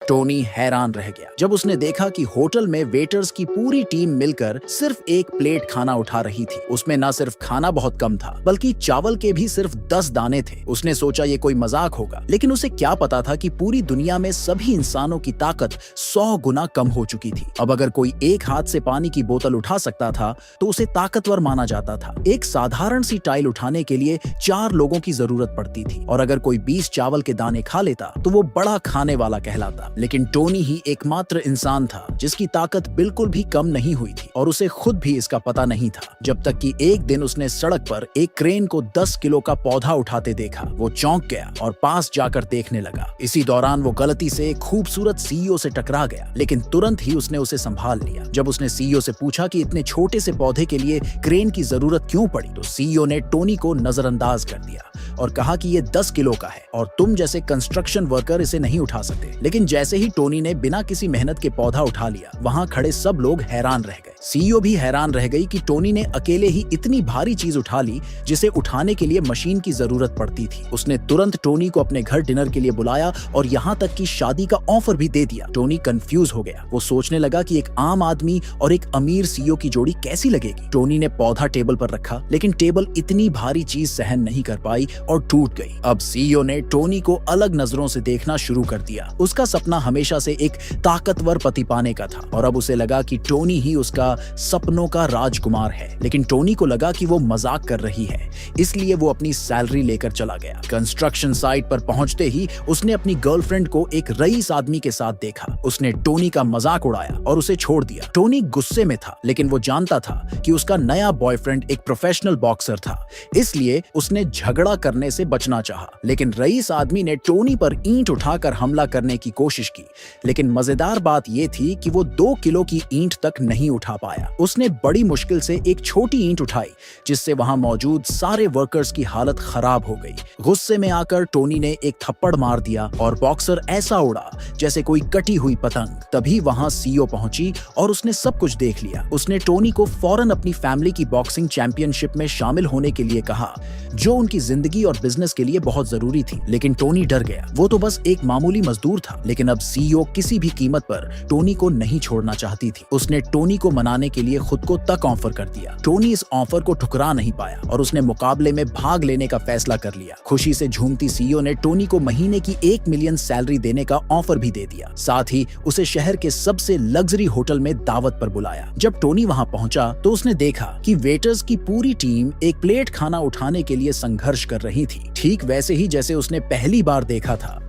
Tony हैरान रह गया जब उसने देखा कि होटल में वेटर्स की पूरी टीम मिलकर सिर्फ एक प्लेट खाना उठा रही थी। उसमें न सिर्फ खाना बहुत कम था बल्कि चावल के भी सिर्फ 10 दाने थे। उसने सोचा ये कोई मजाक होगा, लेकिन उसे क्या पता था कि पूरी दुनिया में सभी इंसानों की ताकत 100 गुना कम हो चुकी थी। अब अगर कोई एक हाथ से पानी की बोतल उठा सकता था तो उसे ताकतवर माना जाता था। एक साधारण सी टाइल उठाने के लिए 4 लोगों की जरूरत पड़ती थी और अगर कोई 20 चावल के दाने खा लेता तो वो बड़ा खाने वाला कहलाता। लेकिन टोनी ही एकमात्र इंसान था जिसकी ताकत बिल्कुल भी कम नहीं हुई थी और उसे खुद भी इसका पता नहीं था, जब तक कि एक दिन उसने सड़क पर एक क्रेन को 10 किलो का पौधा उठाते देखा। वो चौंक गया और पास जाकर देखने लगा। इसी दौरान वो गलती से एक खूबसूरत सीईओ से टकरा गया, लेकिन तुरंत ही उसने उसे संभाल लिया। जब उसने सीईओ से पूछा कि इतने छोटे से पौधे के लिए क्रेन की जरूरत क्यों पड़ी, तो सीईओ ने टोनी को नजरअंदाज कर दिया और कहा कि ये 10 किलो का है और तुम जैसे कंस्ट्रक्शन वर्कर इसे नहीं उठा सकते। लेकिन जैसे ही टोनी ने बिना किसी मेहनत के पौधा उठा लिया, वहां खड़े सब लोग हैरान रह गए। सीईओ भी हैरान रह गई कि टोनी ने अकेले ही इतनी भारी चीज उठा ली जिसे उठाने के लिए मशीन की जरूरत पड़ती थी। उसने तुरंत टोनी को अपने घर डिनर के लिए बुलाया और यहाँ तक कि शादी का ऑफर भी दे दिया। टोनी कंफ्यूज हो गया। वो सोचने लगा कि एक आम आदमी और एक अमीर सीईओ की जोड़ी कैसी लगेगी। टोनी ने पौधा टेबल पर रखा, लेकिन टेबल इतनी भारी चीज सहन नहीं कर पाई और टूट गई। अब सीईओ ने टोनी को अलग नजरों से देखना शुरू कर दिया। उसका सपना हमेशा से एक ताकतवर पति पाने का था और अब उसे लगा कि टोनी ही उसका सपनों का राजकुमार है। लेकिन टोनी को लगा कि वो मजाक कर रही है, इसलिए वो अपनी सैलरी लेकर चला गया। कंस्ट्रक्शन साइट पर पहुंचते ही उसने अपनी गर्लफ्रेंड को एक रईस आदमी के साथ देखा। उसने टोनी का मजाक उड़ाया और उसे छोड़ दिया। टोनी गुस्से में था, लेकिन वो जानता था कि उसका नया बॉयफ्रेंड एक प्रोफेशनल बॉक्सर था, इसलिए उसने झगड़ा करने से बचना चाहा। लेकिन रईस आदमी ने टोनी पर ईंट उठाकर हमला करने की कोशिश की, लेकिन मजेदार बात यह थी कि वो 2 किलो की ईंट तक नहीं उठा पाया। उसने बड़ी मुश्किल से एक छोटी ईंट उठाई, जिससे वहां मौजूद सारे वर्कर्स की हालत खराब हो गई। गुस्से में आकर टोनी ने एक थप्पड़ मार दिया और बॉक्सर ऐसा उड़ा जैसे कोई कटी हुई पतंग। तभी वहां सीईओ पहुंची और उसने सब कुछ देख लिया। उसने टोनी को फौरन अपनी फैमिली की बॉक्सिंग चैंपियनशिप में शामिल होने के लिए कहा, जो उनकी जिंदगी और बिजनेस के लिए बहुत जरूरी थी। लेकिन टोनी डर गया। वो तो बस एक मामूली मजदूर था, लेकिन अब सीईओ किसी भी कीमत पर टोनी को नहीं छोड़ना चाहती थी। उसने टोनी को मनाने के लिए खुद को तक ऑफर कर दिया। टोनी इस ऑफर को ठुकरा नहीं पाया और उसने मुकाबले में भाग लेने का फैसला कर लिया। खुशी से झूमती सीईओ ने टोनी को महीने की 1 मिलियन सैलरी देने का ऑफर भी दे दिया। साथ ही उसे शहर के सबसे लग्जरी होटल में दावत पर बुलाया। जब टोनी वहां पहुंचा तो उसने देखा कि वेटर्स की पूरी टीम एक प्लेट खाना उठाने के लिए संघर्ष कर रही थी, ठीक वैसे ही जैसे उसने पहली बार देखा था।